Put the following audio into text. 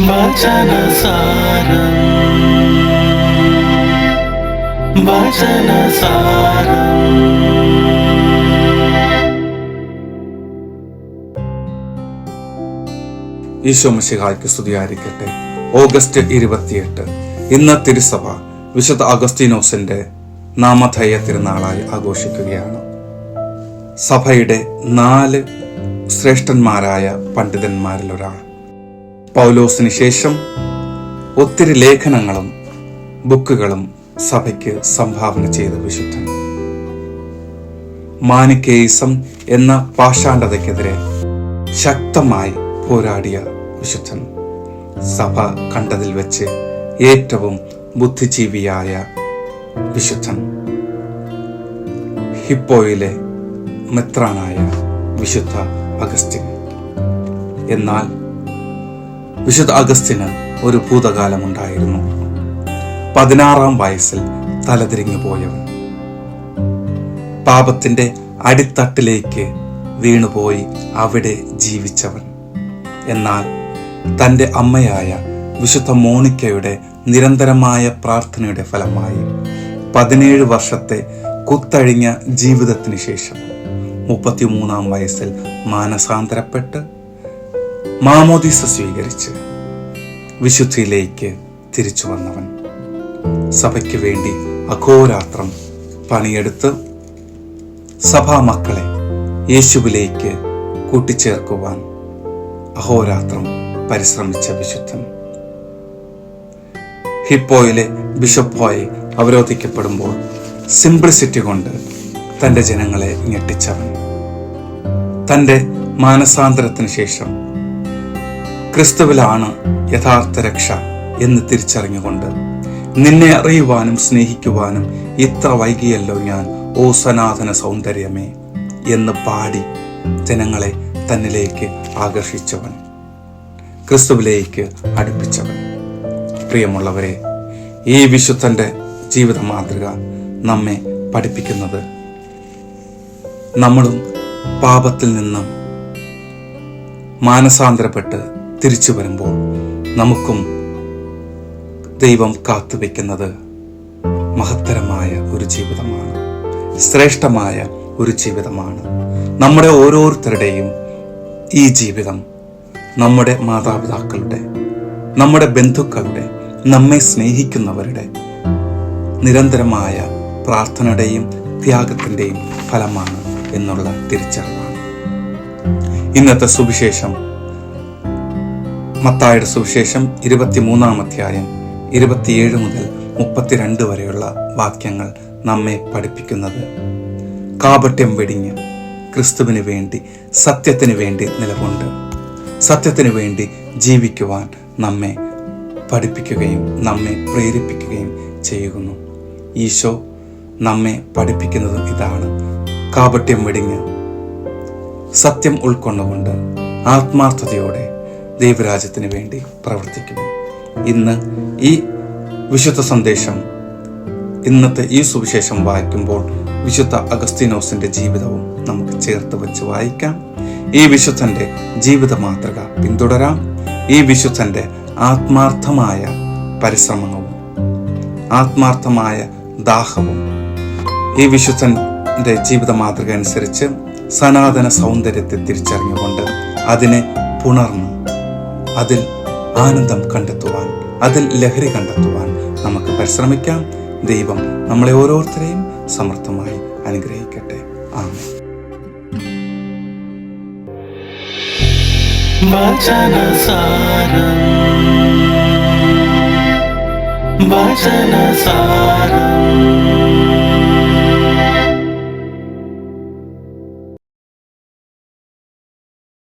വചനസാരം വചനസാരം. ഈശോ മിശിഹായ്ക്ക് സ്തുതിയായിരിക്കട്ടെ. ഓഗസ്റ്റ് 28 ഇന്ന് തിരുസഭ വിശുദ്ധ അഗസ്തീനോസിന്റെ നാമധേയ തിരുനാളായി ആഘോഷിക്കുകയാണ്. സഭയുടെ 4 ശ്രേഷ്ഠന്മാരായ പണ്ഡിതന്മാരിൽ ഒരാൾ. പൗലോസിന് ശേഷം ഒത്തിരി ലേഖനങ്ങളും ബുക്കുകളും സഭയ്ക്ക് സംഭാവന ചെയ്ത വിശുദ്ധൻ. മാനിക്കേയിസം എന്ന പാഷാണ്ഡതയ്ക്കെതിരെ ശക്തമായി പോരാടിയ വിശുദ്ധൻ. സഭ കണ്ടതിൽ വെച്ച് ഏറ്റവും ബുദ്ധിജീവിയായ വിശുദ്ധൻ. ഹിപ്പോയിലെ മെത്രാനായ വിശുദ്ധ അഗസ്റ്റിൻ. എന്നാൽ വിശുദ്ധ അഗസ്റ്റിന് ഒരു ഭൂതകാലമുണ്ടായിരുന്നു. 16-ാം വയസ്സിൽ തലതിരിഞ്ഞു പോയവൻ. പാപത്തിന്റെ അടിത്തട്ടിലേക്ക് വീണുപോയി അവിടെ ജീവിച്ചവൻ. എന്നാൽ തൻ്റെ അമ്മയായ വിശുദ്ധ മോണിക്കയുടെ നിരന്തരമായ പ്രാർത്ഥനയുടെ ഫലമായി 17 വർഷത്തെ കുത്തഴിഞ്ഞ ജീവിതത്തിന് ശേഷം 33-ാം വയസ്സിൽ മാനസാന്തരപ്പെട്ട് മാമോദീസ സ്വീകരിച്ച് വിശുദ്ധിയിലേക്ക് തിരിച്ചു വന്നവൻ. സഭയ്ക്ക് വേണ്ടി അഘോരാത്രം പണിയെടുത്ത് സഭാമക്കളെ യേശുവിലേക്ക് കൂട്ടിച്ചേർക്കുവാൻ അഹോരാത്രം പരിശ്രമിച്ച വിശുദ്ധൻ. ഹിപ്പോയിലെ ബിഷപ്പായി അവരോധിക്കപ്പെടുമ്പോൾ സിംപ്ലിസിറ്റി കൊണ്ട് തൻ്റെ ജനങ്ങളെ ഞെട്ടിച്ചവൻ. തൻ്റെ മാനസാന്തരത്തിന് ശേഷം ക്രിസ്തുവിലാണ് യഥാർത്ഥ രക്ഷ എന്ന് തിരിച്ചറിഞ്ഞുകൊണ്ട് നിന്നെ അറിയുവാനും സ്നേഹിക്കുവാനും ഇത്ര വൈകിയല്ലോ ഞാൻ, ഓ സനാതന സൗന്ദര്യമേ എന്ന് പാടി ജനങ്ങളെ തന്നിലേക്ക് ആകർഷിച്ചവൻ, ക്രിസ്തുവിലേക്ക് അടുപ്പിച്ചവൻ. പ്രിയമുള്ളവരെ, ഈ വിശുദ്ധന്റെ ജീവിത മാതൃക നമ്മെ പഠിപ്പിക്കുന്നത് നമ്മളും പാപത്തിൽ നിന്നും മാനസാന്തരപ്പെട്ട് തിരിച്ചു വരുമ്പോൾ നമുക്കും ദൈവം കാത്തുവെക്കുന്നത് മഹത്തരമായ ഒരു ജീവിതമാണ്, ശ്രേഷ്ഠമായ ഒരു ജീവിതമാണ്. നമ്മുടെ ഓരോരുത്തരുടെയും ഈ ജീവിതം നമ്മുടെ മാതാപിതാക്കളുടെ, നമ്മുടെ ബന്ധുക്കളുടെ, നമ്മെ സ്നേഹിക്കുന്നവരുടെ നിരന്തരമായ പ്രാർത്ഥനയുടെയും ത്യാഗത്തിൻ്റെയും ഫലമാണ് എന്നുള്ള തിരിച്ചറിവാണ്. ഇന്നത്തെ സുവിശേഷം മത്തായിയുടെ സുവിശേഷം 23-ാം അധ്യായം 27 മുതൽ 32 വരെയുള്ള വാക്യങ്ങൾ നമ്മെ പഠിപ്പിക്കുന്നത് കാപട്യം വെടിഞ്ഞ് ക്രിസ്തുവിന് വേണ്ടി, സത്യത്തിന് വേണ്ടി നിലകൊണ്ട് സത്യത്തിന് വേണ്ടി ജീവിക്കുവാൻ നമ്മെ പഠിപ്പിക്കുകയും നമ്മെ പ്രേരിപ്പിക്കുകയും ചെയ്യുന്നു. ഈശോ നമ്മെ പഠിപ്പിക്കുന്നത് ഇതാണ്. കാപട്യം വെടിഞ്ഞ് സത്യം ഉൾക്കൊണ്ടുകൊണ്ട് ആത്മാർത്ഥതയോടെ ദൈവരാജ്യത്തിന് വേണ്ടി പ്രവർത്തിക്കുന്നു. ഇന്ന് ഈ വിശുദ്ധ സന്ദേശം, ഇന്നത്തെ ഈ സുവിശേഷം വായിക്കുമ്പോൾ വിശുദ്ധ അഗസ്തീനോസിന്റെ ജീവിതവും നമുക്ക് ചേർത്ത് വെച്ച് വായിക്കാം. ഈ വിശുദ്ധന്റെ ജീവിത മാതൃക പിന്തുടരാം. ഈ വിശുദ്ധന്റെ ആത്മാർത്ഥമായ പരിശ്രമവും ആത്മാർത്ഥമായ ദാഹവും ഈ വിശുദ്ധന്റെ ജീവിത മാതൃക അനുസരിച്ച് സനാതന സൗന്ദര്യത്തെ തിരിച്ചറിഞ്ഞുകൊണ്ട് അതിനെ പുണർന്ന് അതിൽ ആനന്ദം കണ്ടെത്തുവാൻ, അതിൽ ലഹരി കണ്ടെത്തുവാൻ നമുക്ക് പരിശ്രമിക്കാം. ദൈവം നമ്മളെ ഓരോരുത്തരെയും സമർത്ഥമായി അനുഗ്രഹിക്കട്ടെ. ആമേൻ. വചനസാരം വചനസാരം.